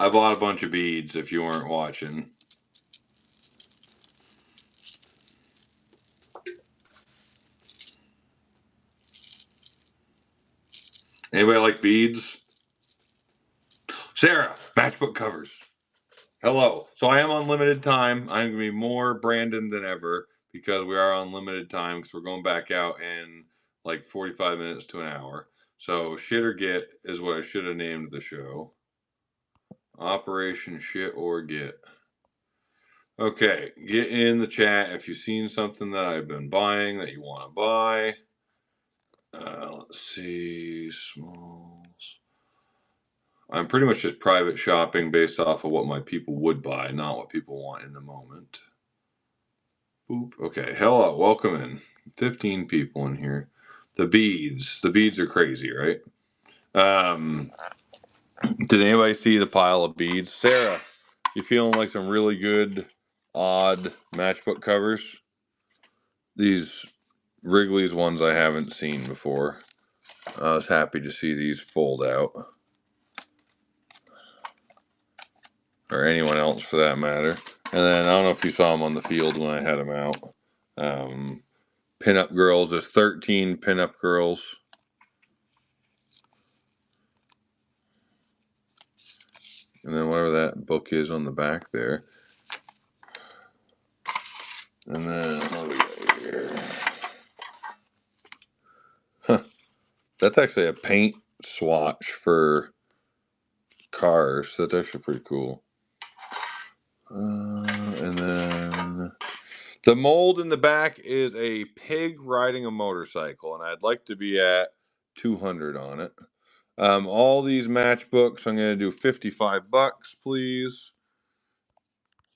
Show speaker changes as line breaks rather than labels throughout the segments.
I bought a bunch of beads if you weren't watching. Anybody like beads? Sarah, matchbook covers. Hello. So I am on limited time. I'm going to be more Brandon than ever because we are on limited time because we're going back out in like 45 minutes to an hour. So shit or get is what I should have named the show. Operation Shit or Get. Okay, get in the chat if you've seen something that I've been buying that you want to buy. Let's see, smalls. I'm pretty much just private shopping based off of what my people would buy, not what people want in the moment. Boop. Okay, hello, welcome in. 15 people in here. The beads are crazy, right? Did anybody see the pile of beads? Sarah, you feeling like some really good, odd matchbook covers? These Wrigley's ones I haven't seen before. I was happy to see these fold out. Or anyone else for that matter. And then I don't know if you saw them on the field when I had them out. Pinup girls. There's 13 pinup girls. And then whatever that book is on the back there. And then what do we got here? Huh. That's actually a paint swatch for cars. That's actually pretty cool. And then the mold in the back is a pig riding a motorcycle, and I'd like to be at 200 on it. All these matchbooks, I'm going to do $55, please.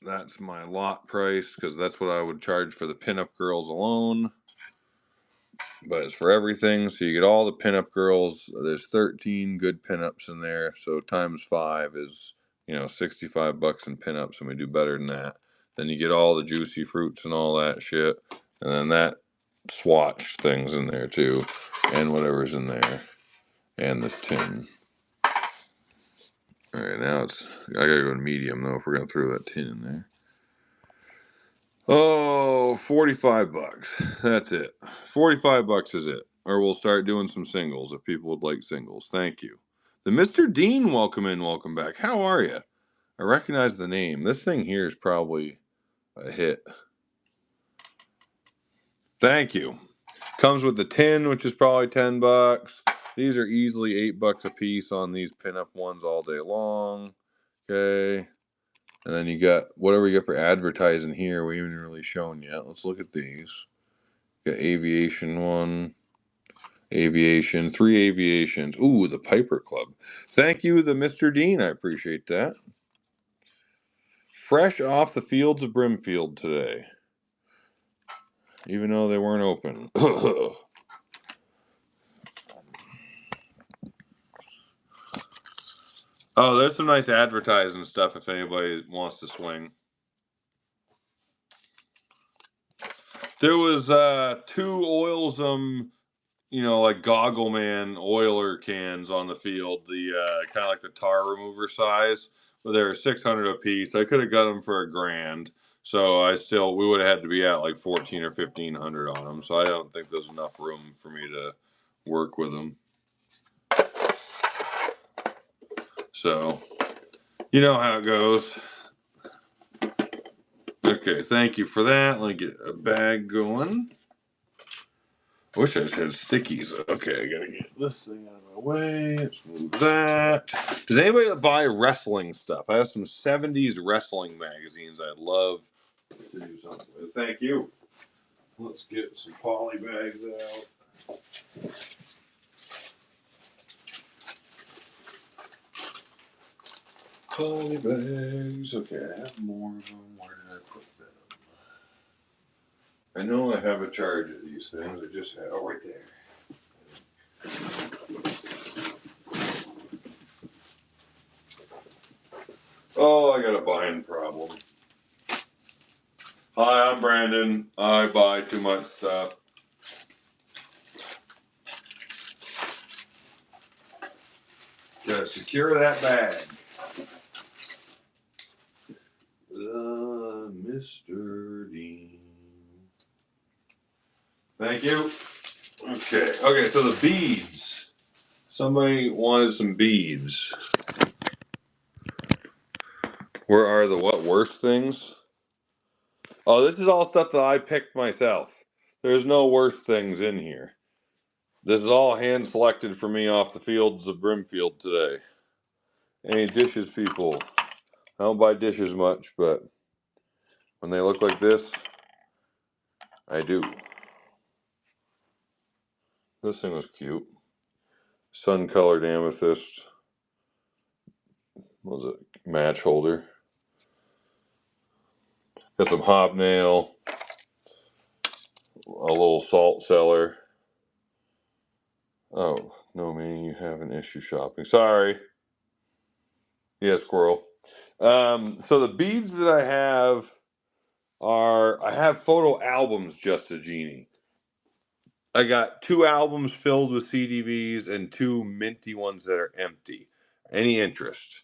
That's my lot price because that's what I would charge for the pinup girls alone. But it's for everything, so you get all the pinup girls. There's 13 good pinups in there, so times 5 is, $65 in pinups, and we do better than that. Then you get all the juicy fruits and all that shit, and then that swatch thing's in there too, and whatever's in there, and this tin. All right, now I gotta go to medium though if we're gonna throw that tin in there. Oh, $45. That's it. $45 is it. Or we'll start doing some singles if people would like singles. Thank you. The Mr. Dean, welcome in, welcome back. How are you? I recognize the name. This thing here is probably a hit. Thank you. Comes with the tin, which is probably $10. These are easily $8 a piece on these pinup ones all day long. Okay. And then you got whatever you get for advertising here. We haven't really shown yet. Let's look at these. Got aviation one. Aviation. 3 aviations. Ooh, the Piper Club. Thank you, the Mr. Dean. I appreciate that. Fresh off the fields of Brimfield today. Even though they weren't open. Oh, there's some nice advertising stuff if anybody wants to swing. There was 2 Oilsome, like Goggle Man oiler cans on the field, the kind of like the tar remover size, but they were 600 a piece. I could have got them for $1,000, so we would have had to be at like 1,400 or 1,500 on them. So I don't think there's enough room for me to work with them. So, you know how it goes. Okay, thank you for that. Let me get a bag going. I wish I just had stickies. Okay, I gotta get this thing out of my way. Let's move that. Does anybody buy wrestling stuff? I have some 70s wrestling magazines I'd love to do something with. Thank you. Let's get some poly bags out. Poly bags. Okay, I have more of them. Where did I put them? I know I have a charge of these things. I just had, right there. Oh, I got a buying problem. Hi, I'm Brandon. I buy too much stuff. Gotta secure that bag. Thank you. Okay. Okay, so the beads. Somebody wanted some beads. Where are the what worst things? Oh, this is all stuff that I picked myself. There's no worst things in here. This is all hand selected for me off the fields of Brimfield today. Any dishes, people? I don't buy dishes much, but when they look like this, I do. This thing was cute. Sun colored amethyst. What was it? Match holder. Got some hobnail. A little salt cellar. Oh, no, man, you have an issue shopping. Sorry. Yeah, squirrel. So the beads that I have photo albums just a genie. I got 2 albums filled with CDBs and 2 minty ones that are empty. Any interest?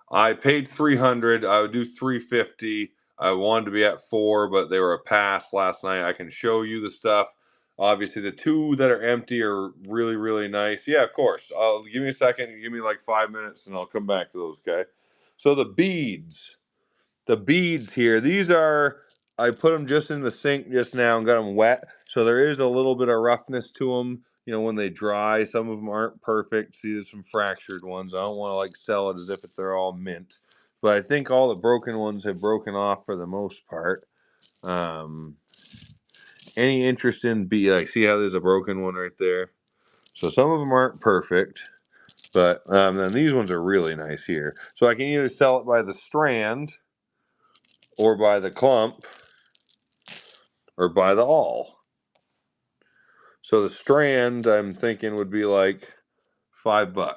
I paid 300. I would do 350. I wanted to be at 4, but they were a pass last night. I can show you the stuff. Obviously, the 2 that are empty are really, really nice. Yeah, of course. Give me a second. Give me like 5 minutes, and I'll come back to those. Okay. So the beads. The beads here, these are, I put them just in the sink just now and got them wet. So there is a little bit of roughness to them, you know, when they dry. Some of them aren't perfect. See, there's some fractured ones. I don't want to like sell it as if they're all mint. But I think all the broken ones have broken off for the most part. Um, any interest in like, see how there's a broken one right there? So some of them aren't perfect. But then these ones are really nice here. So I can either sell it by the strand or by the clump or by the all. So the strand I'm thinking would be like $5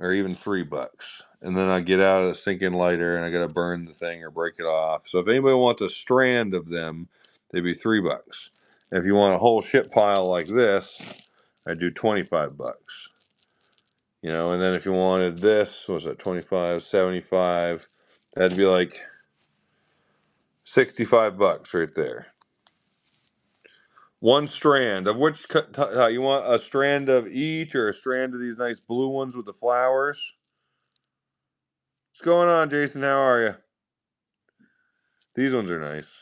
or even $3. And then I get out a sinking lighter and I gotta burn the thing or break it off. So if anybody wants a strand of them, they'd be $3. If you want a whole shit pile like this, I'd do $25. You know, and then if you wanted this, what was that, 25, 75, that'd be like $65 right there. One strand of which you want a strand of each or a strand of these nice blue ones with the flowers? What's going on, Jason? How are you? These ones are nice.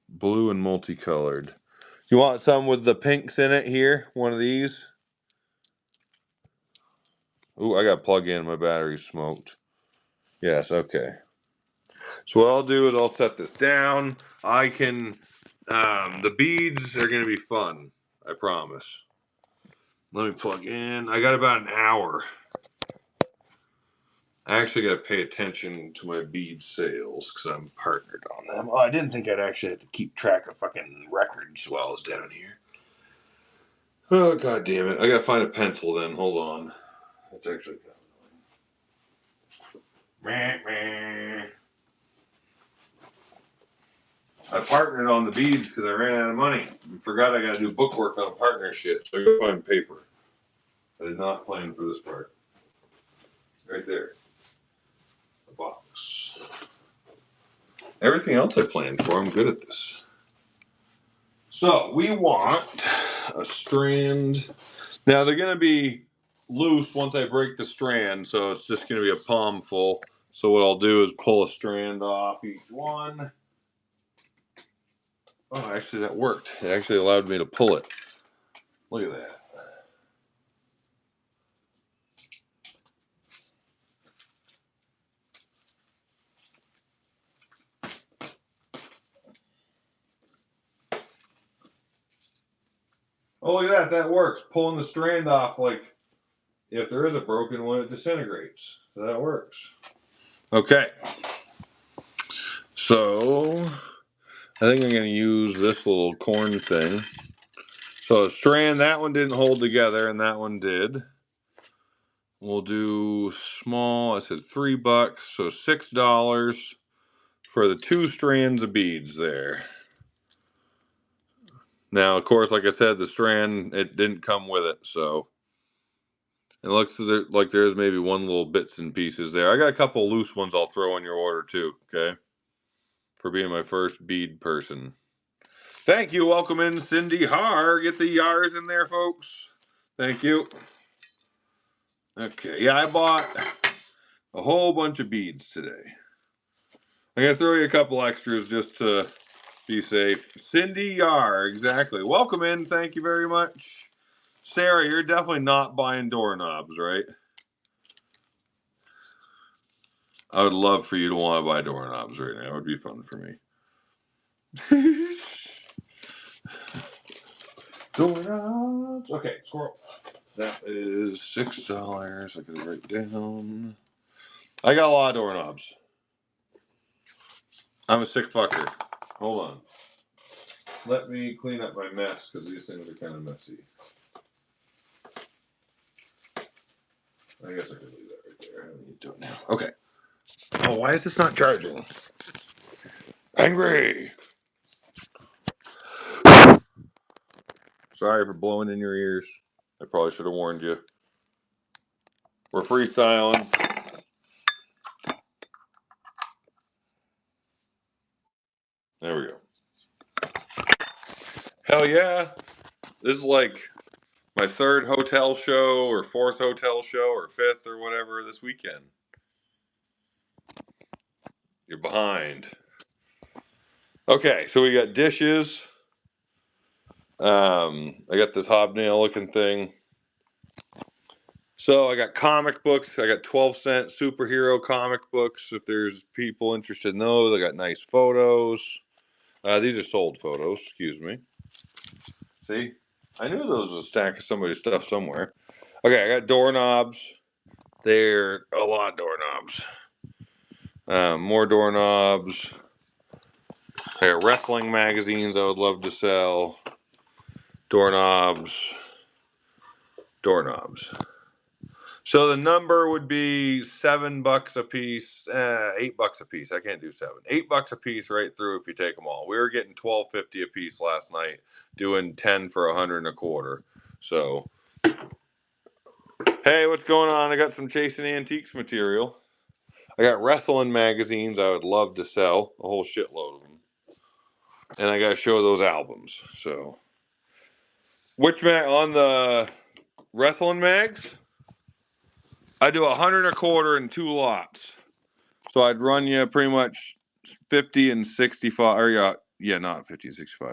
Blue and multicolored. You want some with the pinks in it here? One of these? Ooh, I got to plug in. My battery's smoked. Yes, okay. So what I'll do is I'll set this down. I can, the beads are going to be fun. I promise. Let me plug in. I got about an hour. I actually got to pay attention to my bead sales because I'm partnered on them. Oh, I didn't think I'd actually have to keep track of fucking records while I was down here. Oh, god damn it. I got to find a pencil then. Hold on. That's actually kind of annoying. I partnered on the beads because I ran out of money. I forgot I got to do bookwork on partnership, so I got to find paper. I did not plan for this part. Right there. The box. Everything else I planned for, I'm good at this. So we want a strand. Now they're going to be loose once I break the strand, so it's just going to be a palm full. So what I'll do is pull a strand off each one. Oh, actually that worked. It actually allowed me to pull it. Look at that. Oh, look at that. That works. Pulling the strand off, like, if there is a broken one, it disintegrates. So that works. Okay. So, I think I'm going to use this little corn thing. So, a strand, that one didn't hold together, and that one did. We'll do small, I said $3, so $6 for the 2 strands of beads there. Now, of course, like I said, the strand, it didn't come with it, so it looks like there's maybe one little bits and pieces there. I got a couple loose ones I'll throw in your order too, okay? For being my first bead person. Thank you. Welcome in, Cindy Har. Get the yars in there, folks. Thank you. Okay. Yeah, I bought a whole bunch of beads today. I'm going to throw you a couple extras just to be safe. Cindy Yar, exactly. Welcome in. Thank you very much. Sarah, you're definitely not buying doorknobs, right? I would love for you to want to buy doorknobs right now. It would be fun for me. Doorknobs. Okay, squirrel. That is $6. I gotta write down. I got a lot of doorknobs. I'm a sick fucker. Hold on. Let me clean up my mess because these things are kind of messy. I guess I could leave that right there. I don't need to do it now. Okay. Oh, why is this not charging? Angry. Sorry for blowing in your ears. I probably should have warned you. We're freestyling. There we go. Hell yeah. This is like my third hotel show or fourth hotel show or fifth or whatever this weekend. You're behind. Okay, so we got dishes. I got this hobnail looking thing. So I got comic books. I got 12-cent superhero comic books. If there's people interested in those, I got nice photos. These are sold photos, excuse me. See? I knew there was a stack of somebody's stuff somewhere. Okay, I got doorknobs. They're a lot of doorknobs. More doorknobs. I got wrestling magazines I would love to sell. Doorknobs. Doorknobs. So the number would be $7 a piece, $8 a piece. I can't do seven. $8 a piece right through if you take them all. We were getting $12.50 a piece last night, doing 10 for $125. So, hey, what's going on? I got some Chasing Antiques material. I got wrestling magazines I would love to sell, a whole shitload of them. And I got to show those albums. So, which mag on the wrestling mags? I do 125 in 2 lots. So I'd run you pretty much 50 and 65, or yeah, not 50 and 65,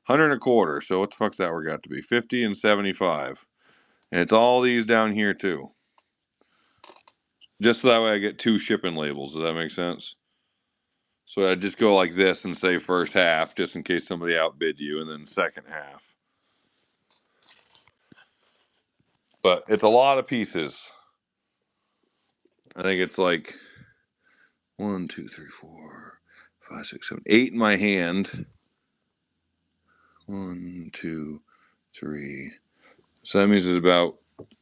125. So what the fuck's that work out to be? 50 and 75. And it's all these down here too. Just so that way I get 2 shipping labels. Does that make sense? So I just go like this and say first half, just in case somebody outbid you, and then second half. But it's a lot of pieces. I think it's like 1, 2, 3, 4, 5, 6, 7, 8 in my hand. 1, 2, 3. So that means there's about,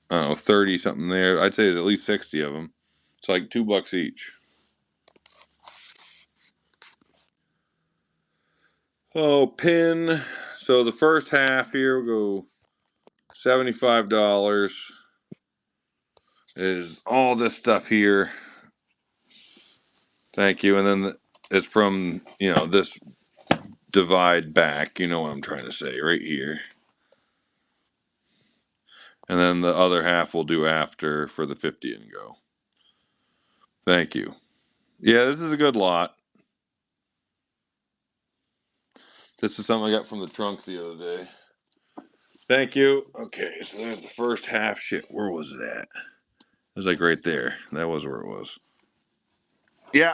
I don't know, 30 something there. I'd say there's at least 60 of them. It's like $2 each. Oh, pin. So the first half here will go $75 is all this stuff here. Thank you. And then it's from, this divide back. You know what I'm trying to say right here. And then the other half we'll do after for the 50 and go. Thank you. Yeah, this is a good lot. This is something I got from the trunk the other day. Thank you. Okay, so there's the first half. Shit, where was it at? It was like right there. That was where it was. Yeah.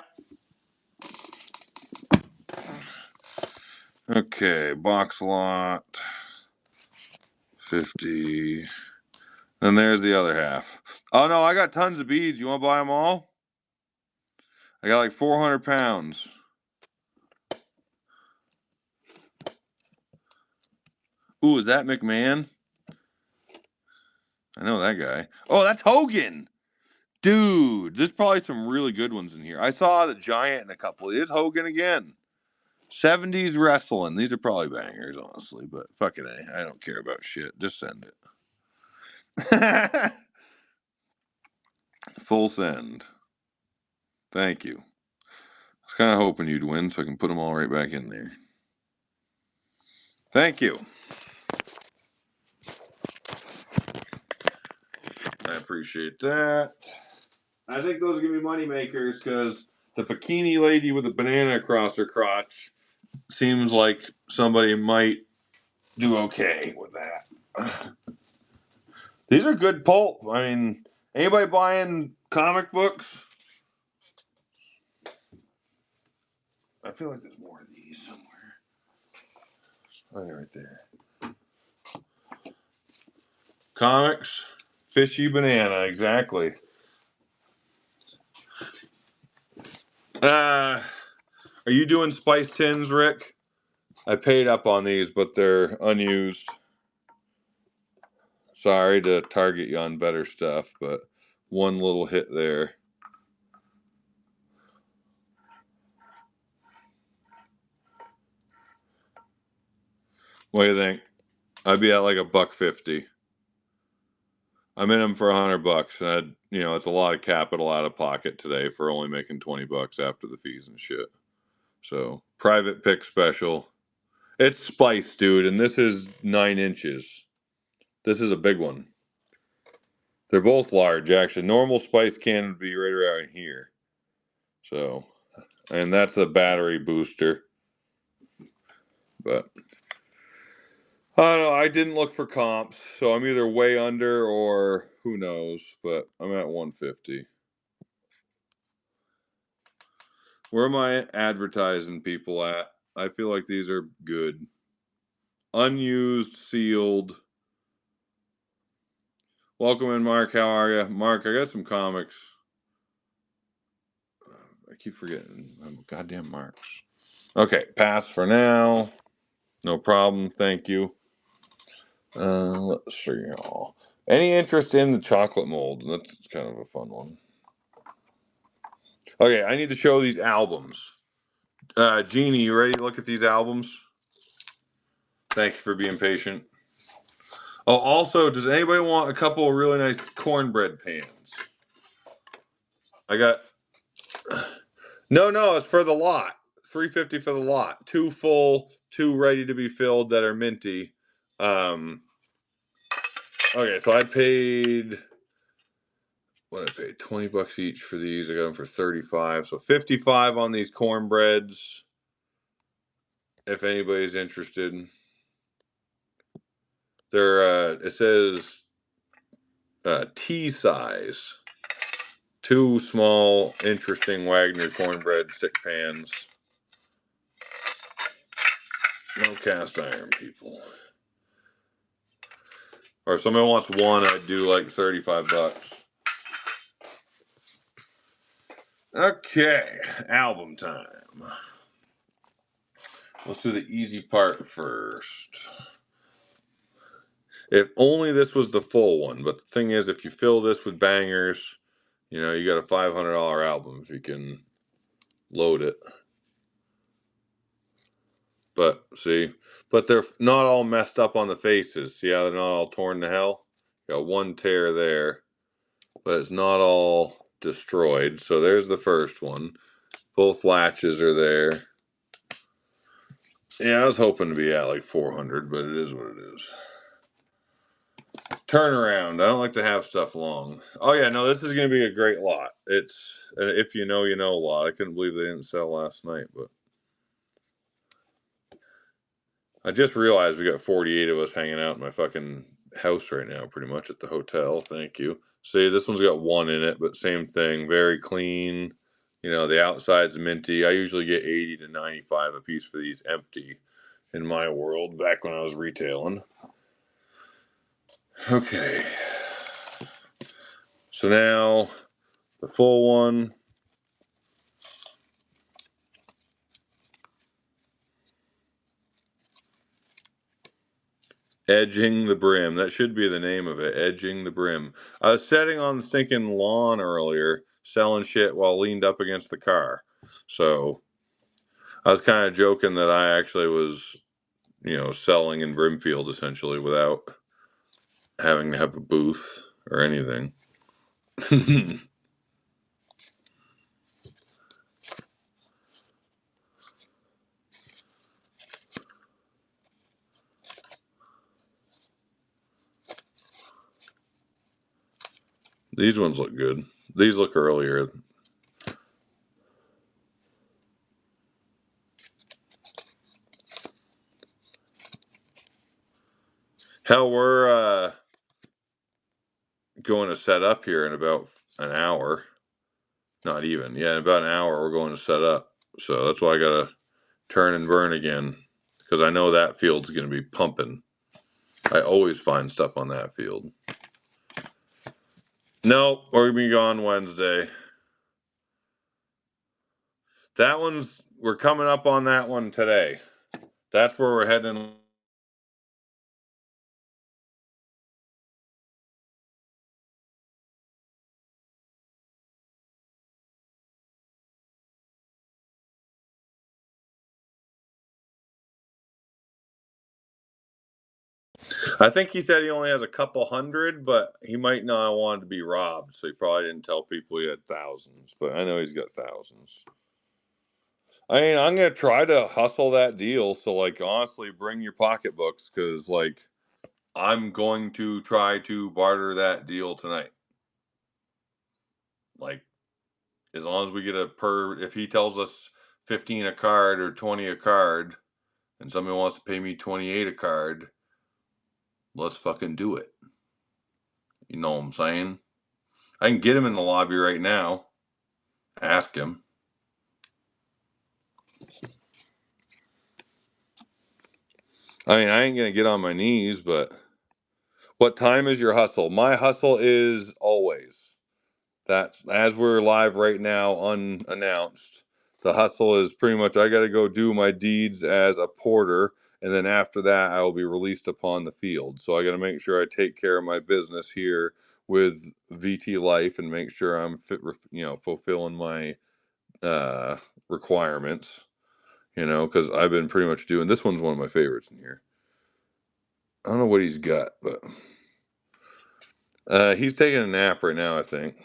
Okay, box lot. 50. Then there's the other half. Oh no, I got tons of beads. You want to buy them all? I got like 400 pounds. Ooh, is that McMahon? I know that guy. Oh, that's Hogan. Dude, there's probably some really good ones in here. I saw the Giant in a couple. It is Hogan again. 70s wrestling. These are probably bangers, honestly, but fuck it, I don't care about shit. Just send it. Full send. Thank you. I was kind of hoping you'd win so I can put them all right back in there. Thank you. I appreciate that. I think those are going to be money makers because the bikini lady with a banana across her crotch seems like somebody might do okay with that. These are good pulp. I mean, anybody buying comic books? I feel like there's more of these somewhere. Oh, they're right there. Comics, fishy banana, exactly. Are you doing spice tins, Rick? I paid up on these, but they're unused. Sorry to target you on better stuff, but one little hit there. What do you think? I'd be at like $1.50. I'm in them for $100, and it's a lot of capital out of pocket today for only making $20 after the fees and shit. So private pick special. It's spice, dude, and this is 9 inches. This is a big one. They're both large, actually. Normal spice can would be right around here. So, and that's a battery booster. But I don't know. I didn't look for comps, so I'm either way under or who knows. But I'm at 150. Where am I advertising people at? I feel like these are good. Unused, sealed. Welcome in, Mark. How are you? Mark, I got some comics. I keep forgetting. Goddamn Marks. Okay, pass for now. No problem. Thank you. Let's see, y'all. Any interest in the chocolate mold? That's kind of a fun one. Okay, I need to show these albums. Jeannie, you ready to look at these albums? Thank you for being patient. Oh, also, does anybody want a couple of really nice cornbread pans? I got. No, it's for the lot. $350 for the lot. 2 full, 2 ready to be filled that are minty. Okay, so I paid. What I paid? $20 each for these. I got them for 35. So 55 on these cornbreads. If anybody's interested, they're it says tea size. 2 small, interesting Wagner cornbread stick pans. No cast iron, people. Or if somebody wants one, I'd do like $35. Okay, album time. Let's do the easy part first. If only this was the full one, but the thing is, if you fill this with bangers, you got a $500 album if you can load it. But see, but they're not all messed up on the faces. See how they're not all torn to hell? Got one tear there, but it's not all destroyed. So there's the first one. Both latches are there. Yeah, I was hoping to be at like 400, but it is what it is. Turnaround. I don't like to have stuff long. Oh yeah, no, this is going to be a great lot. It's if you know, a lot. I couldn't believe they didn't sell last night, but I just realized we got 48 of us hanging out in my fucking house right now, pretty much at the hotel. Thank you. See, this one's got 1 in it, but same thing, very clean. The outside's minty. I usually get 80 to 95 a piece for these empty in my world back when I was retailing. Okay. So now the full one. Edging the Brim. That should be the name of it. Edging the Brim. I was sitting on the stinking lawn earlier, selling shit while leaned up against the car. So I was kind of joking that I actually was, selling in Brimfield essentially without having to have a booth or anything. These ones look good. These look earlier. Hell, we're going to set up here in about an hour. Not even. Yeah, in about an hour we're going to set up. So that's why I gotta turn and burn again. Because I know that field's gonna be pumping. I always find stuff on that field. Nope, we're gonna be gone Wednesday. That one's we're coming up on that one today. That's where we're heading. I think he said he only has a couple hundred, but he might not want to be robbed, so he probably didn't tell people he had thousands. But I know he's got thousands. I mean, I'm gonna try to hustle that deal. So, like, honestly, bring your pocketbooks because, like, I'm going to try to barter that deal tonight. Like, as long as we get if he tells us 15 a card or 20 a card, and somebody wants to pay me 28 a card, let's fucking do it. You know what I'm saying? I can get him in the lobby right now. Ask him. I mean, I ain't gonna get on my knees, but what time is your hustle? My hustle is always. That's as we're live right now, unannounced. The hustle is pretty much I got to go do my deeds as a porter, and then after that, I will be released upon the field. So I got to make sure I take care of my business here with VT Life and make sure I'm fulfilling my uh, requirements. Because I've been pretty much doing this one's one of my favorites in here. I don't know what he's got, but he's taking a nap right now, I think.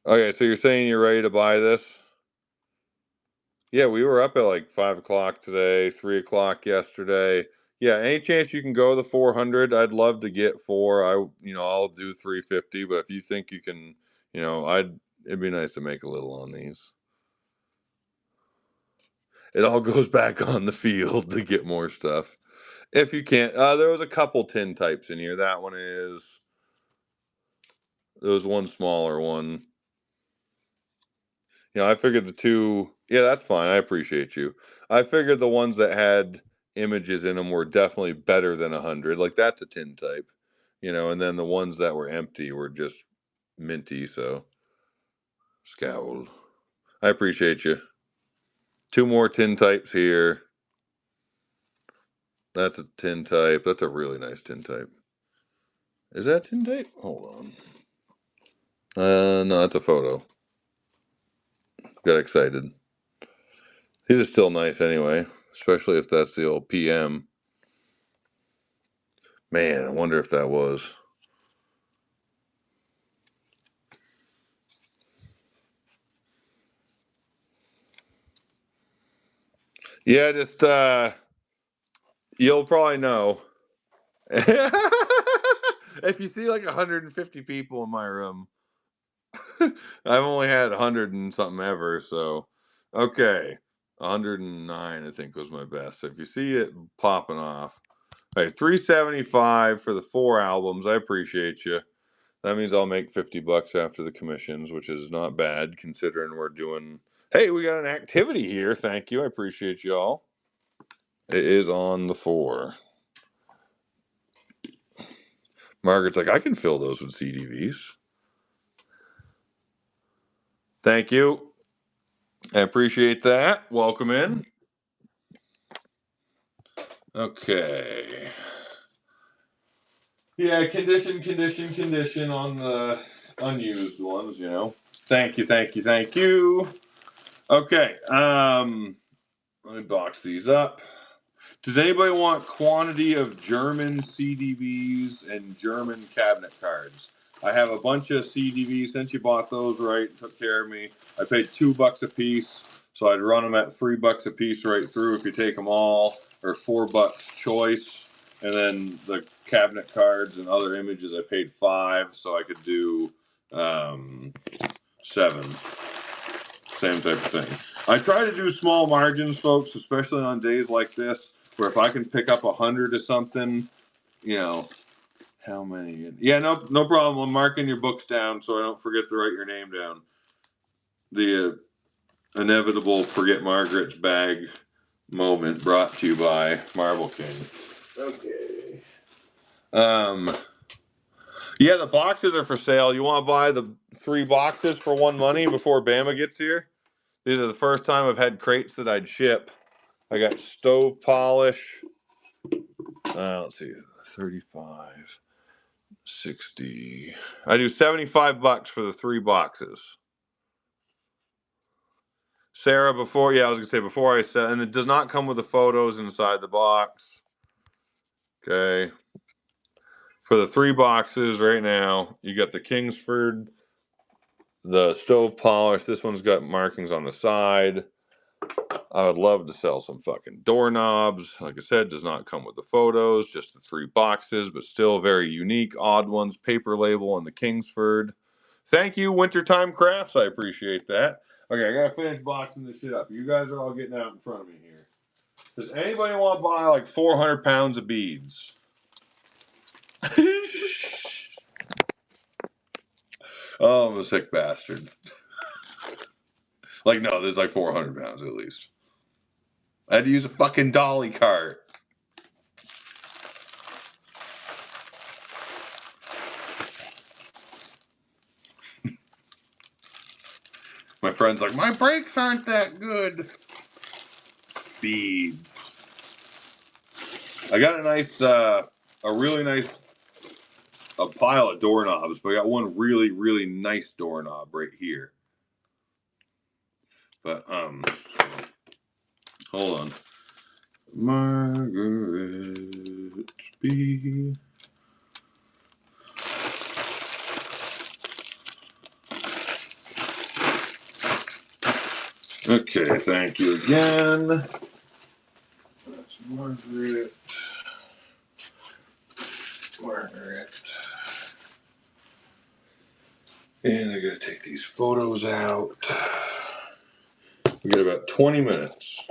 Okay, so you're saying you're ready to buy this? Yeah, we were up at like 5 o'clock today, 3 o'clock yesterday. Yeah, any chance you can go the 400? I'd love to get four. I'll do 350. But if you think you can, it'd be nice to make a little on these. It all goes back on the field to get more stuff. If you can't, there was a couple tin types in here. That one is. There was one smaller one. I figured the two. Yeah, that's fine. I appreciate you. I figured the ones that had images in them were definitely better than 100. Like that's a tin type, and then the ones that were empty were just minty. So scowl. I appreciate you. Two more tin types here. That's a tin type. That's a really nice tin type. Is that tin type? Hold on. No, that's a photo. Got excited. These are still nice anyway, especially if that's the old PM. Man, I wonder if that was. Yeah, just you'll probably know. If you see like 150 people in my room, I've only had 100 and something ever, so okay. 109 I think was my best. So if you see it popping off. Hey, 375 for the 4 albums. I appreciate you. That means I'll make $50 after the commissions, which is not bad considering we're doing. Hey, we got an activity here. Thank you. I appreciate y'all. It is on the 4. Margaret's like, I can fill those with CDVs. Thank you. I appreciate that. Welcome in. Okay. Yeah, condition on the unused ones, Thank you, thank you, thank you. Okay. Let me box these up. Does anybody want quantity of German CDVs and German cabinet cards? I have a bunch of CDVs. Since you bought those, right, and took care of me, I paid $2 a piece, so I'd run them at $3 a piece right through if you take them all, or $4 choice. And then the cabinet cards and other images, I paid $5, so I could do 7. Same type of thing. I try to do small margins, folks, especially on days like this, where if I can pick up 100 or something, you know, how many? Yeah, no problem. I'm marking your books down so I don't forget to write your name down. The inevitable forget Margaret's bag moment brought to you by Marble King. Okay. Yeah, the boxes are for sale. You want to buy the 3 boxes for one money before Bama gets here? These are the first time I've had crates that I'd ship. I got stove polish. Let's see, 35, 60. I do $75 for the 3 boxes. Sarah, I was gonna say before I said, and it does not come with the photos inside the box. Okay. For the 3 boxes right now, you got the Kingsford, the stove polish. This one's got markings on the side. I would love to sell some fucking doorknobs. Like I said, does not come with the photos, just the 3 boxes, but still very unique, odd ones. Paper label and the Kingsford. Thank you, Wintertime Crafts. I appreciate that. Okay, I gotta finish boxing this shit up. You guys are all getting out in front of me here. Does anybody want to buy like 400 pounds of beads? Oh, I'm a sick bastard. Like, no, there's like 400 pounds at least. I had to use a fucking dolly cart. My friend's like, my brakes aren't that good. Beads. I got a really nice pile of doorknobs, but I got one really, really nice doorknob right here. But, hold on. Margaret B. Okay, thank you again. That's Margaret. And I gotta take these photos out. We got about 20 minutes.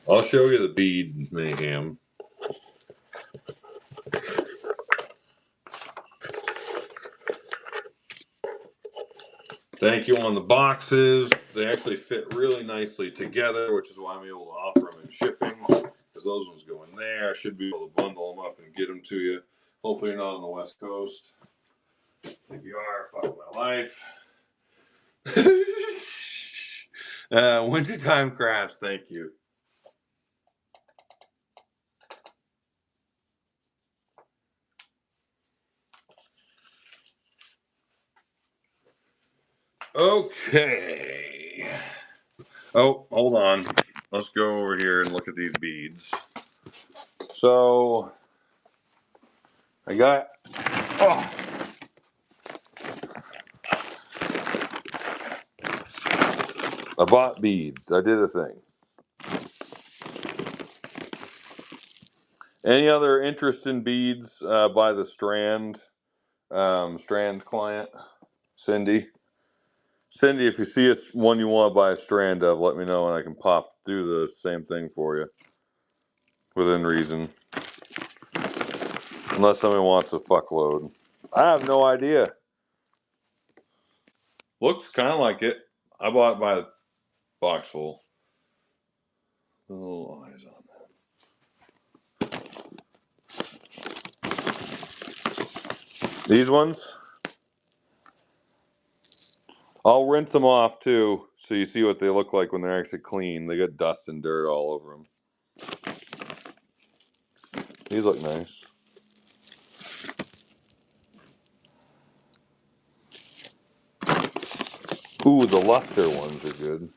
I'll show you the bead mayhem. Thank you on the boxes. They actually fit really nicely together, which is why I'm able to offer them in shipping, because those ones go in there. I should be able to bundle them up and get them to you. Hopefully you're not on the West Coast. If you are, fuck my life. Wintertime Crafts, thank you. Okay. Oh, hold on. Let's go over here and look at these beads. So, I got... Oh. I bought beads. I did a thing. Any other interest in beads by the Strand client? Cindy? Cindy, if you see one you want to buy a strand of, let me know and I can pop through the same thing for you. Within reason. Unless somebody wants a fuckload. I have no idea. Looks kind of like it. I bought it by the box full. Little eyes on that. These ones? I'll rinse them off too, so you see what they look like when they're actually clean. They got dust and dirt all over them. These look nice. Ooh, the luster ones are good.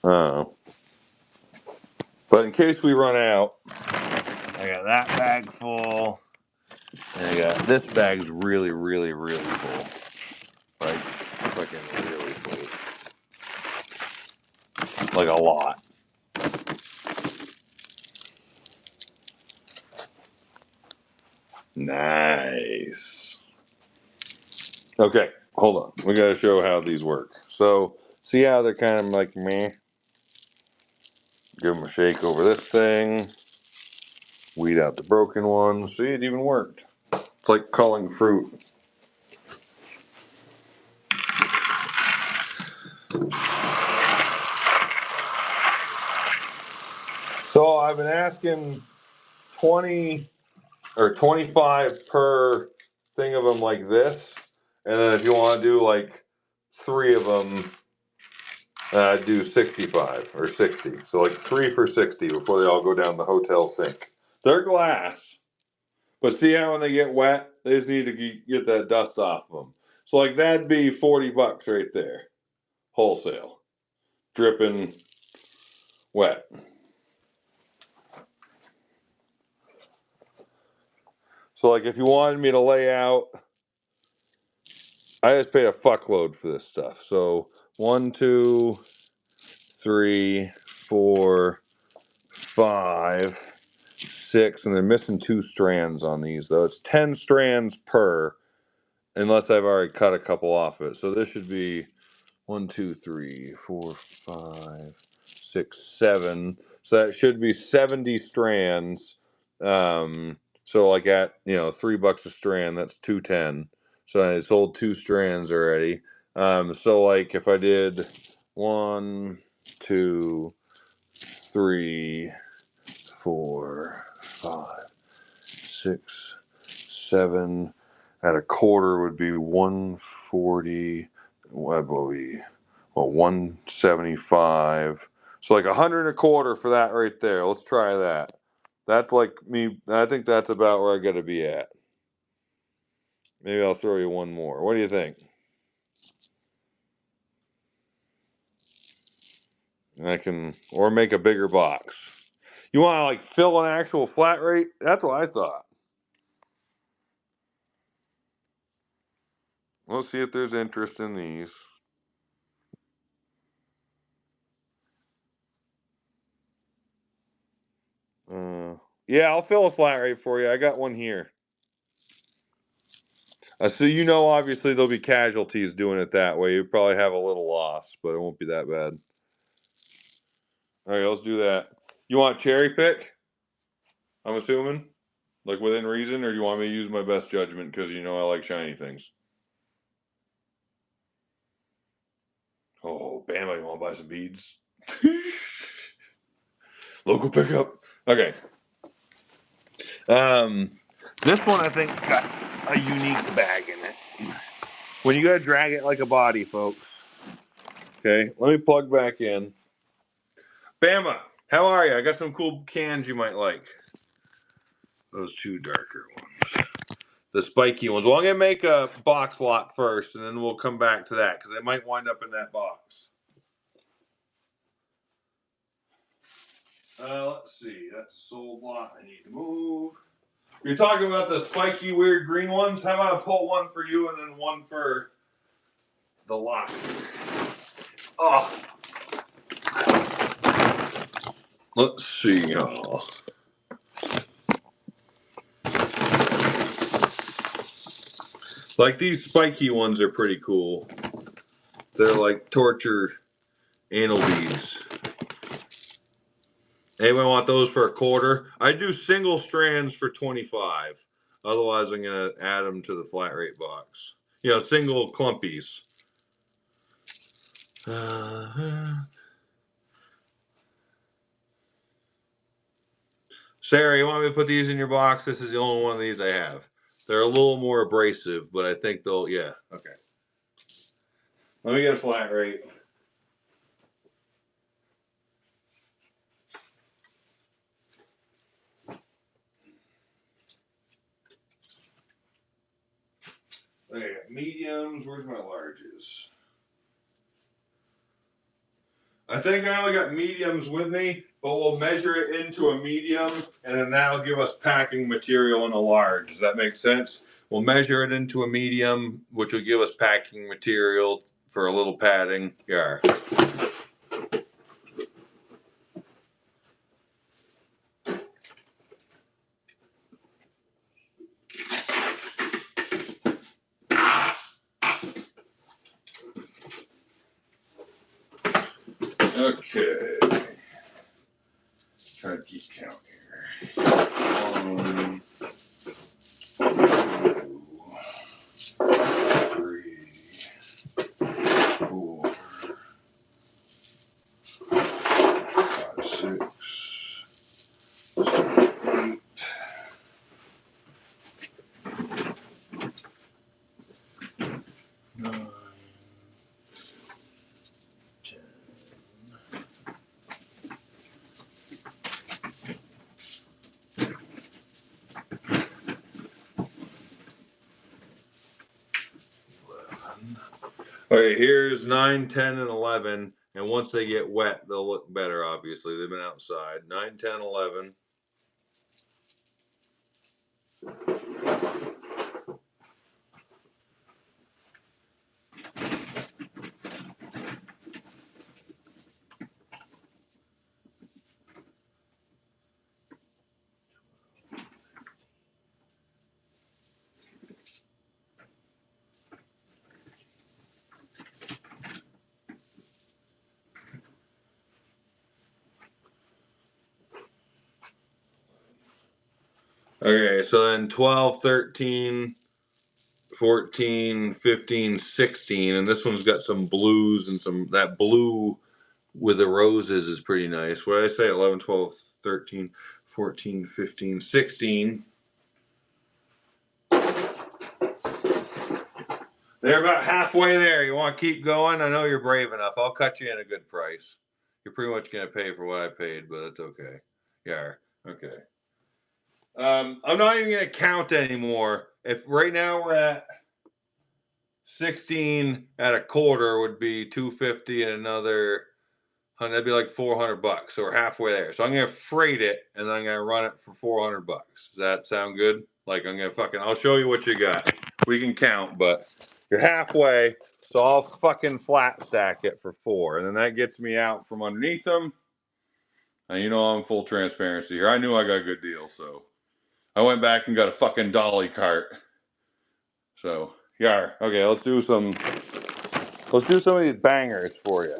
Oh. But in case we run out, I got that bag full. And I Yeah, this bag's really, really, really full. Like, fucking really full. Like a lot. Nice. Okay, hold on. We gotta show how these work. So, see how they're kind of like meh? Give them a shake over this thing. Weed out the broken ones. See, it even worked. It's like culling fruit. So I've been asking 20 or 25 per thing of them like this. And then if you want to do like 3 of them, do 65 or 60. So like 3 for 60 before they all go down the hotel sink. They're glass. But see how when they get wet, they just need to get that dust off of them. So like that'd be $40 right there. Wholesale. Dripping wet. So like if you wanted me to lay out, I just paid a fuckload for this stuff. So 1, 2, 3, 4, 5, 6, and they're missing 2 strands on these though. It's 10 strands per, unless I've already cut a couple off it. So this should be 1, 2, 3, 4, 5, 6, 7. So that should be 70 strands. So like at $3 a strand, that's 210. So I sold 2 strands already. So like if I did 1, 2, 3, 4, 5, 6, 7 at a quarter would be 140. What will be 175. So like 100 and a quarter for that right there. Let's try that. That's like me. I think that's about where I got to be at. Maybe I'll throw you one more. What do you think? And I can, or make a bigger box. You want to like fill an actual flat rate? That's what I thought. Let's see if there's interest in these. Yeah, I'll fill a flat rate for you. I got one here. So obviously there'll be casualties doing it that way. You probably have a little loss, but it won't be that bad. All right, let's do that. You want cherry pick? I'm assuming, like within reason, or do you want me to use my best judgment because I like shiny things? Oh, bam! You want to buy some beads? Local pickup. Okay. This one I think got a unique bag in it. When you gotta drag it like a body, folks. Okay, let me plug back in. Bama, how are you? I got some cool cans you might like. Those 2 darker ones. The spiky ones. Well, I'm going to make a box lot first, and then we'll come back to that, because it might wind up in that box. Let's see. That's a sold lot I need to move. You're talking about the spiky, weird green ones? How about I pull one for you and then one for the lot? Oh. Let's see. Oh. Like these spiky ones are pretty cool. They're like torture anal beads. Anyone want those for a quarter? I do single strands for 25. Otherwise, I'm going to add them to the flat rate box. Single clumpies. Sarah, you want me to put these in your box? This is the only one of these I have. They're a little more abrasive, but I think they'll, yeah, okay. Let me get a flat rate. Okay, mediums. Where's my larges? I think I only got mediums with me. but we'll measure it into a medium, and then that'll give us packing material in a large. Does that make sense? We'll measure it into a medium, which will give us packing material for a little padding. Yeah. Okay. Try to keep count here. 1, 2, 3, 4, 5, 6, 7, 8, 9, 10. Okay, here's 9, 10, and 11. And once they get wet, they'll look better, obviously. They've been outside. 9, 10, 11. Okay, so then 12, 13, 14, 15, 16. And this one's got some blues and some, that blue with the roses is pretty nice. What did I say? 11, 12, 13, 14, 15, 16. They're about halfway there. You want to keep going? I know you're brave enough. I'll cut you in a good price. You're pretty much going to pay for what I paid, but it's okay. Yeah, okay. I'm not even going to count anymore. If right now we're at 16 at a quarter would be 250 and another, that'd be like $400. So we're halfway there. So I'm gonna freight it and then I'm gonna run it for $400. Does that sound good? Like I'm gonna I'll show you what you got. We can count, but you're halfway. So I'll fucking flat stack it for 4, and then that gets me out from underneath them. And you know I'm full transparency here. I knew I got a good deal, so I went back and got a fucking dolly cart. So yeah, okay. Let's do some of these bangers for you.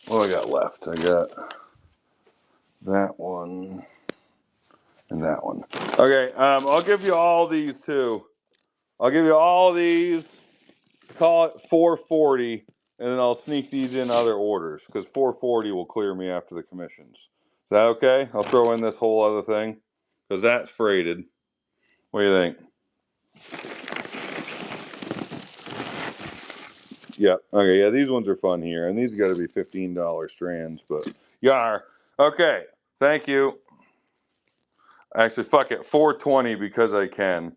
What do I got left? I got that one and that one. Okay, I'll give you all these too. I'll give you all these. Call it 440, and then I'll sneak these in other orders because 440 will clear me after the commissions. Is that okay? I'll throw in this whole other thing because that's freighted. What do you think? Yeah. Okay. Yeah, these ones are fun here, and these got to be $15 strands, but yeah. Okay. Thank you. Actually, fuck it, 420 because I can.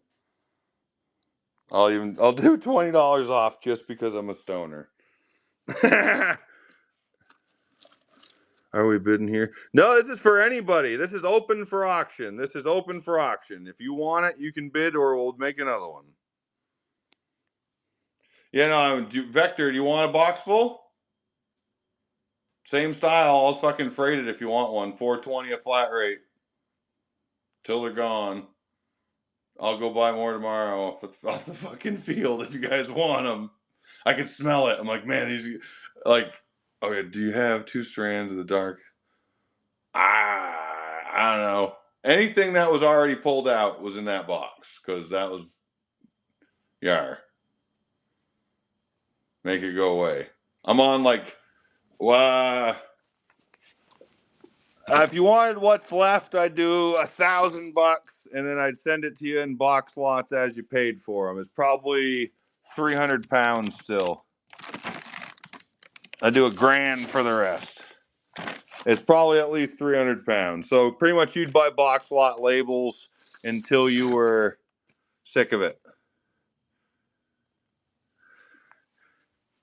I'll do $20 off just because I'm a stoner. Are we bidding here? No, this is for anybody. This is open for auction. This is open for auction. If you want it, you can bid, or we'll make another one. Yeah, no, Vector, do you want a box full? Same style. I'll fucking freight it if you want one. 420 a flat rate. Till they're gone. I'll go buy more tomorrow off the fucking field if you guys want them. I can smell it. I'm like, man, these, like, okay, do you have 2 strands of the dark? I don't know. Anything that was already pulled out was in that box because that was, yeah. Make it go away. I'm on like, if you wanted what's left, I'd do $1,000 and then I'd send it to you in box lots as you paid for them. It's probably 300 pounds still. I'd do $1,000 for the rest. It's probably at least 300 pounds. So pretty much you'd buy box lot labels until you were sick of it.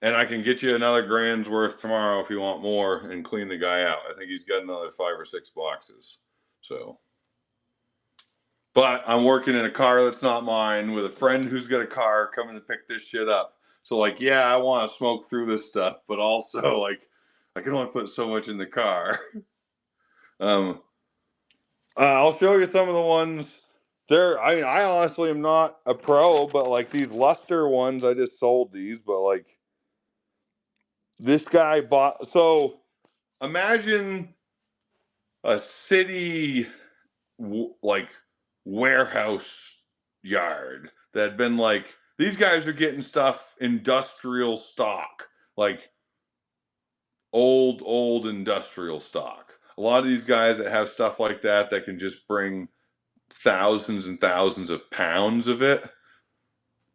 And I can get you another grand's worth tomorrow if you want more and clean the guy out. I think he's got another 5 or 6 boxes. So, but I'm working in a car that's not mine with a friend who's got a car coming to pick this shit up. So like, yeah, I want to smoke through this stuff, but also like, I can only put so much in the car. I'll show you some of the ones. I honestly am not a pro, but like these luster ones, I just sold these, but like this guy bought. So imagine a city like warehouse yard that had been like, these guys are getting stuff industrial stock, like old industrial stock. A lot of these guys that have stuff like that can just bring thousands and thousands of pounds of it,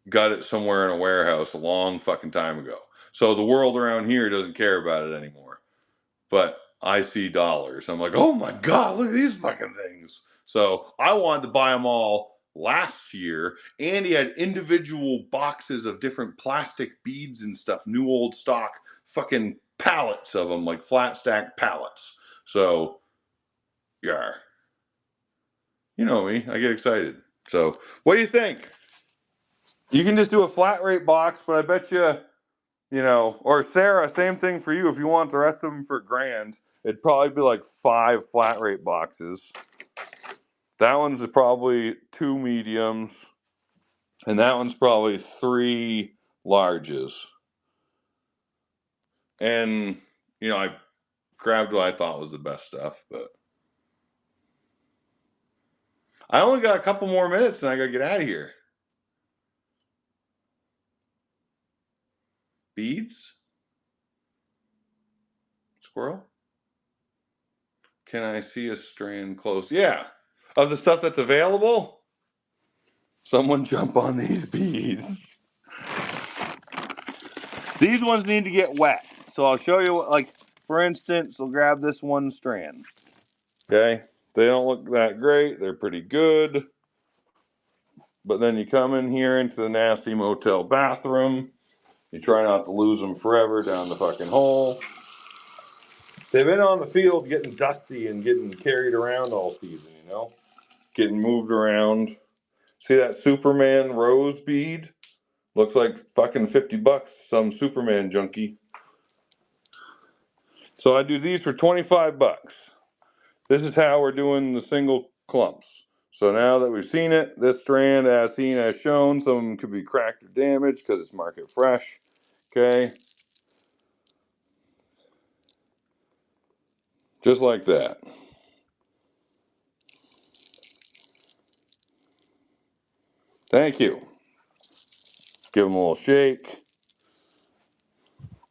got it somewhere in a warehouse a long fucking time ago. So the world around here doesn't care about it anymore. But I see dollars. I'm like, oh my God, look at these fucking things. So I wanted to buy them all last year. And he had individual boxes of different plastic beads and stuff, new old stock, fucking pallets of them, like flat stack pallets. So, yeah. You know me, I get excited. So, what do you think? You can just do a flat rate box, but I bet you know, or Sarah, same thing for you. If you want the rest of them for $1,000, it'd probably be like 5 flat rate boxes. That one's probably 2 mediums, and that one's probably 3 larges. And, you know, I grabbed what I thought was the best stuff, but I only got a couple more minutes and I gotta get out of here. Beads? Squirrel? Can I see a strand close? Yeah. Of the stuff that's available? Someone jump on these beads. These ones need to get wet. So I'll show you, like, for instance, we'll grab this one strand. Okay? They don't look that great. They're pretty good. But then you come in here into the nasty motel bathroom. You try not to lose them forever down the fucking hole. They've been on the field getting dusty and getting carried around all season, you know? Getting moved around. See that Superman rose bead? Looks like fucking $50, some Superman junkie. So I do these for $25. This is how we're doing the single clumps. So now that we've seen it, this strand as seen as shown, some of them could be cracked or damaged because it's market fresh. Okay. Just like that. Thank you. Give them a little shake.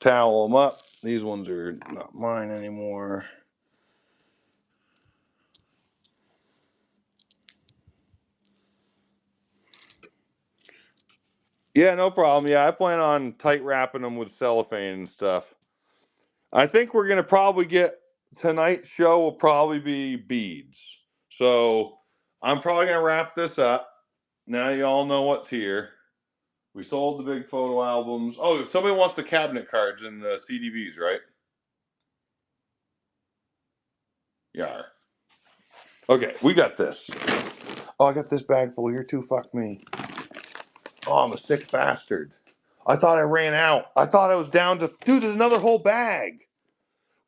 Towel them up. These ones are not mine anymore. Yeah, no problem. Yeah, I plan on tight wrapping them with cellophane and stuff. I think we're going to probably get tonight's show will probably be beads. So I'm probably going to wrap this up. Now you all know what's here. We sold the big photo albums. Oh, if somebody wants the cabinet cards and the CDVs, right? Yeah. Okay, we got this. Oh, I got this bag full here too. Fuck me. Oh, I'm a sick bastard. I thought I ran out. I thought I was down to... Dude, there's another whole bag.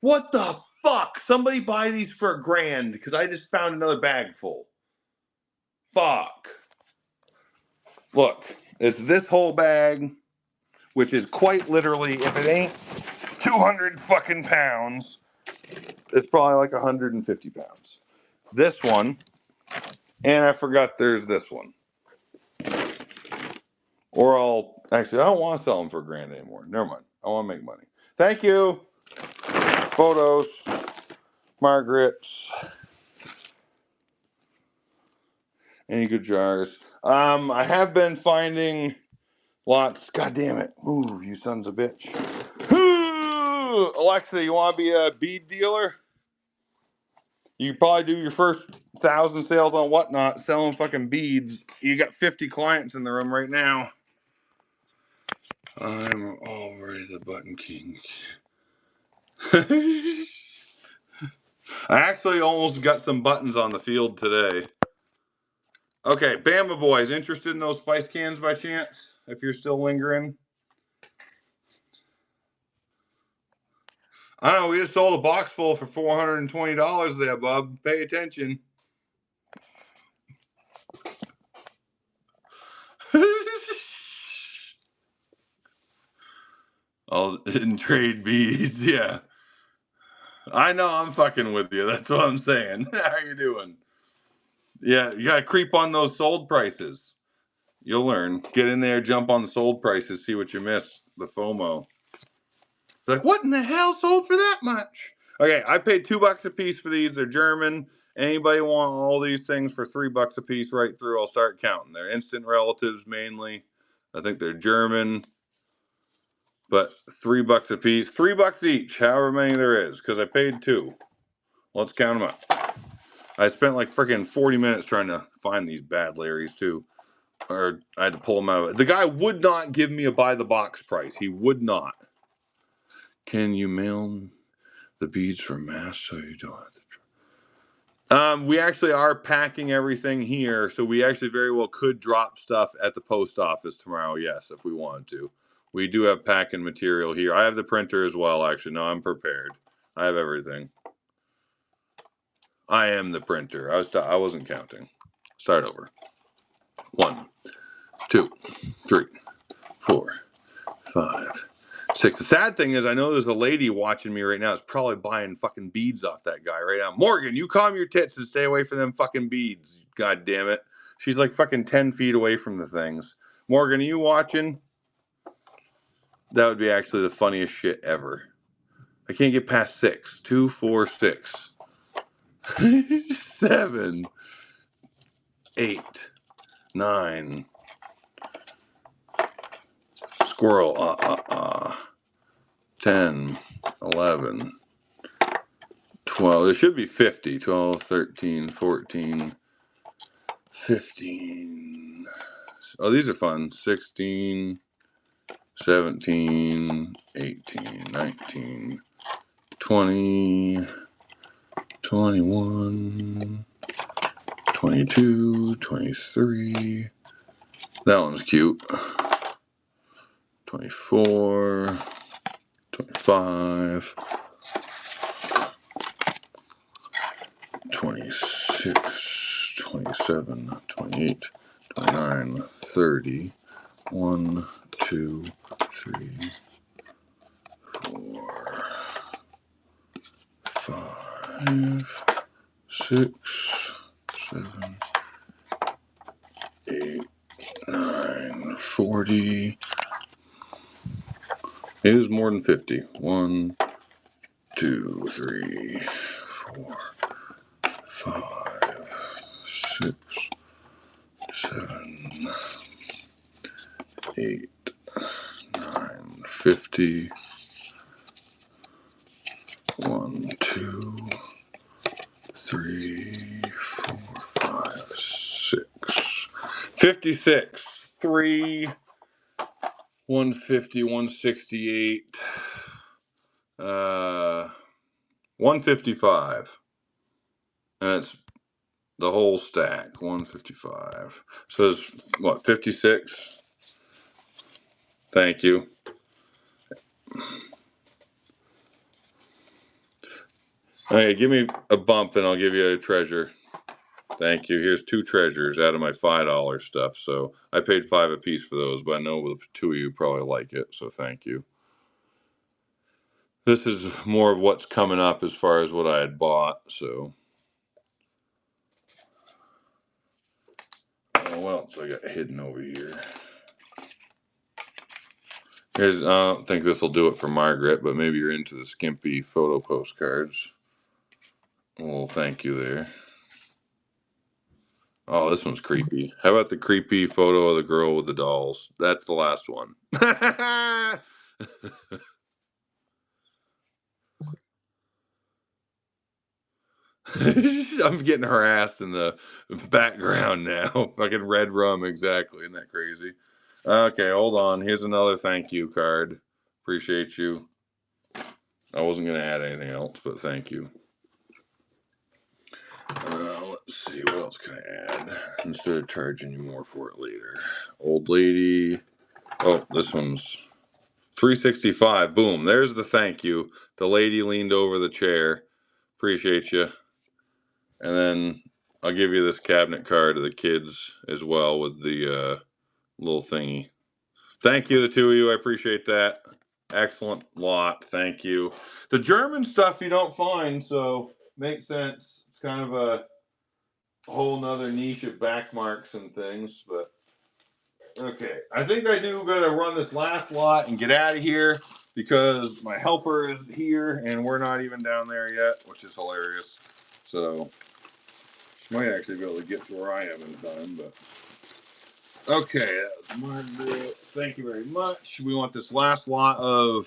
What the fuck? Somebody buy these for $1,000 because I just found another bag full. Fuck. Look, it's this whole bag, which is quite literally, if it ain't 200 fucking pounds, it's probably like 150 pounds. This one, and I forgot there's this one. Or actually, I don't want to sell them for $1,000 anymore. Never mind. I want to make money. Thank you. Photos. Margaret's. Any good jars? I have been finding lots. God damn it. Move, you sons of bitch. Alexa, you want to be a bead dealer? You probably do your first 1,000 sales on Whatnot selling fucking beads. You got 50 clients in the room right now. I'm already the button king. I actually almost got some buttons on the field today. Okay, Bama Boys, interested in those spice cans by chance? If you're still lingering. I don't know, we just sold a box full for $420 there, bub. Pay attention. I'll in trade beads, yeah. I know I'm fucking with you. That's what I'm saying. How you doing? Yeah, you gotta creep on those sold prices. You'll learn. Get in there, jump on the sold prices, see what you miss. The FOMO. Like, what in the hell sold for that much? Okay, I paid $2 a piece for these. They're German. Anybody want all these things for $3 a piece right through? I'll start counting. They're instant relatives mainly. I think they're German, but $3 a piece, $3 each, however many there is, because I paid two. Let's count them up. I spent like freaking 40 minutes trying to find these bad Larrys too, or I had to pull them out of it. The guy would not give me a by the box price. He would not. Can you mail the beads for mass so you don't have to? We actually are packing everything here, so we actually very well could drop stuff at the post office tomorrow. Yes, if we wanted to. We do have packing material here. I have the printer as well. Actually, no, I'm prepared. I have everything. I am the printer. I wasn't counting. Start over. 1, 2, 3, 4, 5, 6. The sad thing is, I know there's a lady watching me right now. Is probably buying fucking beads off that guy right now. Morgan, you calm your tits and stay away from them fucking beads. God damn it. She's like fucking 10 feet away from the things. Morgan, are you watching? That would be actually the funniest shit ever. I can't get past 6. 2, 4, 6. 7, 8, 9. Squirrel. 10, 11, 12. There should be 50. 12, 13, 14, 15. Oh, these are fun. 16, 17, 18, 19, 20, 21, 22, 23. That one's cute. 24, 25, 26, 27, 28, 29, 30. 1, 2, 3, 4, 5, 6, 7, 8, 9, 40. It is more than 50. 1, 2, 3, 4, 5, 6, 7, 8, 9, 50. 1, 2, 3, 4, 5, 6. 56. 3, 150, 168. 155. And that's the whole stack. 155. So it's what, 56? Thank you. Okay, give me a bump and I'll give you a treasure. Thank you. Here's 2 treasures out of my $5 stuff. So I paid 5 a piece for those, but I know the 2 of you probably like it. So thank you. This is more of what's coming up as far as what I had bought. So what else I got hidden over here? Here's, I don't think this will do it for Margaret, but maybe you're into the skimpy photo postcards. Well, thank you there. Oh, this one's creepy. How about the creepy photo of the girl with the dolls? That's the last one. I'm getting harassed in the background now. Fucking red rum, exactly. Isn't that crazy? Okay, hold on. Here's another thank you card. Appreciate you. I wasn't gonna add anything else, but thank you. Let's see, what else can I add instead of charging you more for it later? Old lady. Oh, this one's $365. Boom. There's the thank you. The lady leaned over the chair. Appreciate you. And then I'll give you this cabinet card to the kids as well with the little thingy. Thank you, the two of you. I appreciate that. Excellent lot. Thank you. The German stuff you don't find, so makes sense. It's kind of a whole nother niche of back marks and things, but okay. I think I do gotta run this last lot and get out of here because my helper is here and we're not even down there yet, which is hilarious. So she might actually be able to get to where I am in time, but okay, that was my deal. Thank you very much. We want this last lot of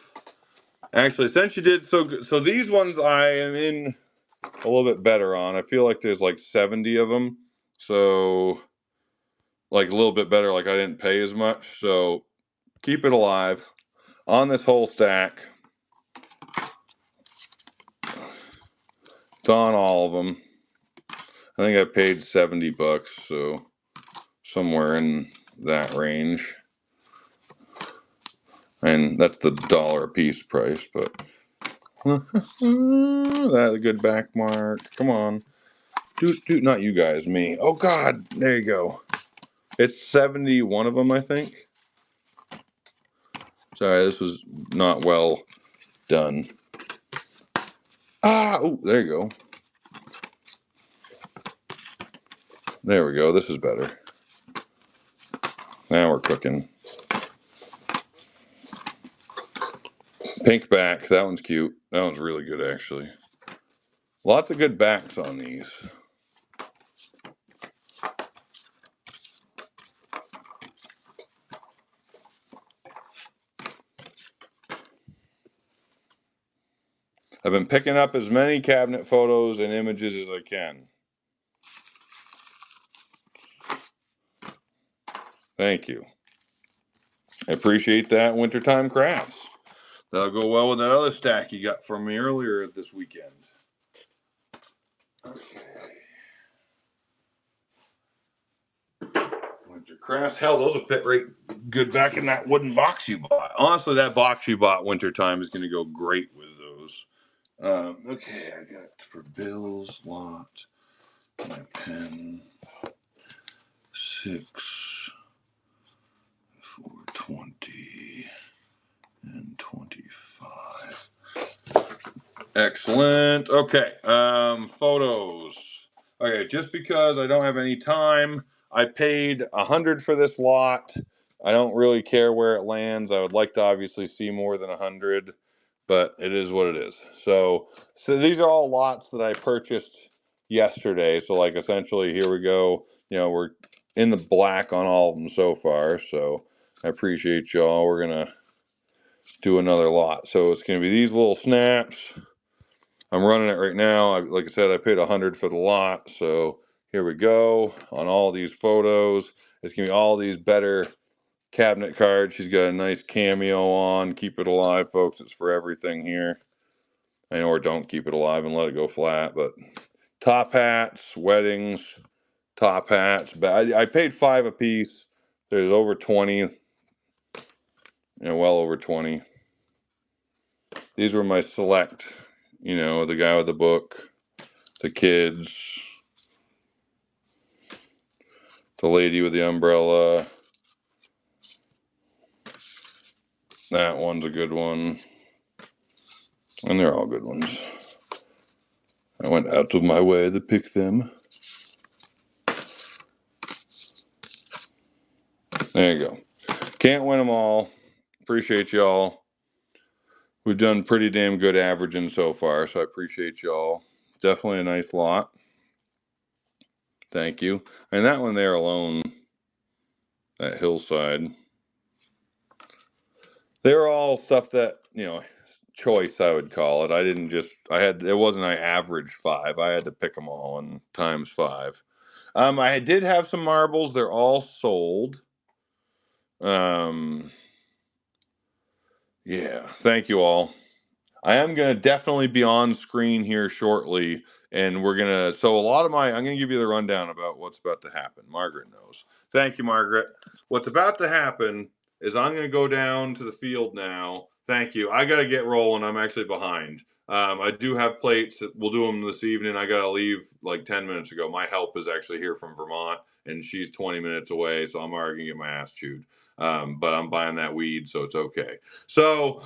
actually since you did so good. So these ones I am in a little bit better on. I feel like there's like 70 of them. So like a little bit better, like I didn't pay as much. So keep it alive on this whole stack. It's on all of them. I think I paid $70, so somewhere in that range. And that's the $1 a piece price, but that's a good back mark. Come on. Do not you guys, me. Oh God, there you go. It's 71 of them, I think. Sorry, this was not well done. Oh, there you go. There we go. This is better. Now we're cooking. Pink back. That one's cute. That one's really good, actually. Lots of good backs on these. I've been picking up as many cabinet photos and images as I can. Thank you. I appreciate that, Wintertime Crafts. That'll go well with that other stack you got from me earlier this weekend. Okay. Winter Crafts. Hell, those will fit right good back in that wooden box you bought. Honestly, that box you bought Wintertime is going to go great with those. Okay, I got for Bill's lot, my pen, 6, 420, and 25. Excellent. Okay, photos. Okay, just because I don't have any time, I paid $100 for this lot. I don't really care where it lands. I would like to obviously see more than $100, but it is what it is. So these are all lots that I purchased yesterday. So like essentially, here we go. You know, we're in the black on all of them so far. So I appreciate y'all. We're gonna do another lot. So it's gonna be these little snaps. I'm running it right now. Like I said, I paid $100 for the lot. So here we go on all these photos. It's gonna be all these better cabinet cards. She's got a nice cameo on. Keep it alive, folks. It's for everything here. I know, or don't keep it alive and let it go flat. But top hats, weddings, top hats. But I paid $5 a piece. There's over 20. Well over 20. These were my select. The guy with the book, the kids, the lady with the umbrella. That one's a good one. And they're all good ones. I went out of my way to pick them. There you go. Can't win them all. Appreciate y'all. We've done pretty damn good averaging so far, so I appreciate y'all. Definitely a nice lot. Thank you. And that one there alone, that hillside, they're all stuff that, choice, I would call it. I didn't just, it wasn't I averaged 5. I had to pick them all and times 5. I did have some marbles. They're all sold. Yeah, thank you all. I am going to definitely be on screen here shortly, and we're going to, so a lot of I'm going to give you the rundown about what's about to happen. Margaret knows. Thank you, Margaret. What's about to happen is I'm going to go down to the field now. Thank you. I got to get rolling. I'm actually behind. I do have plates. We'll do them this evening. I got to leave like 10 minutes ago. My help is actually here from Vermont, and she's 20 minutes away, so I'm already going to get my ass chewed. But I'm buying that weed, so it's okay. So,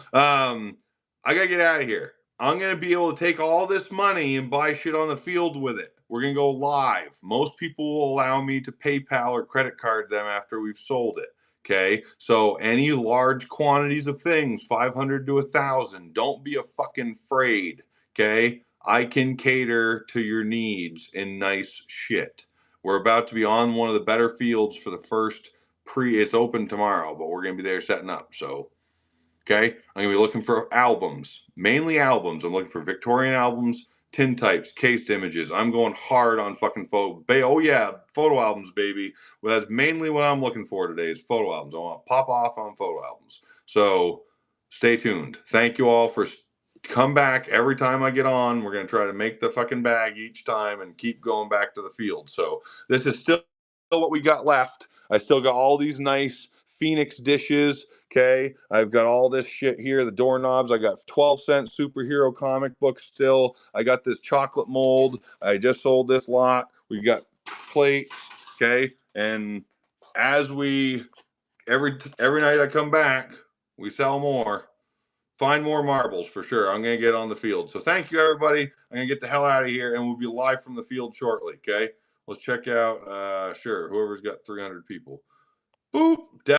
I gotta get out of here. I'm gonna be able to take all this money and buy shit on the field with it. We're gonna go live. Most people will allow me to PayPal or credit card them after we've sold it. Okay, so any large quantities of things, 500 to 1,000, don't be a fucking afraid. Okay, I can cater to your needs in nice shit. We're about to be on one of the better fields for the first It's open tomorrow, but we're gonna be there setting up. So okay, I'm gonna be looking for albums, mainly albums. I'm looking for Victorian albums, tintypes, cased images. I'm going hard on fucking photo. Oh yeah, photo albums, baby. Well, that's mainly what I'm looking for today is photo albums. I want to pop off on photo albums. So stay tuned. Thank you all for come back every time I get on. We're gonna try to make the fucking bag each time and keep going back to the field. So this is still what we got left. I still got all these nice Phoenix dishes. Okay, I've got all this shit here. The doorknobs. I got 12-cent superhero comic books still. I got this chocolate mold. I just sold this lot. We got plates. Okay, and as we every night I come back, we sell more. Find more marbles for sure. I'm gonna get on the field. So thank you everybody. I'm gonna get the hell out of here, and we'll be live from the field shortly. Okay, let's check out. Sure, whoever's got 300 people. Boop.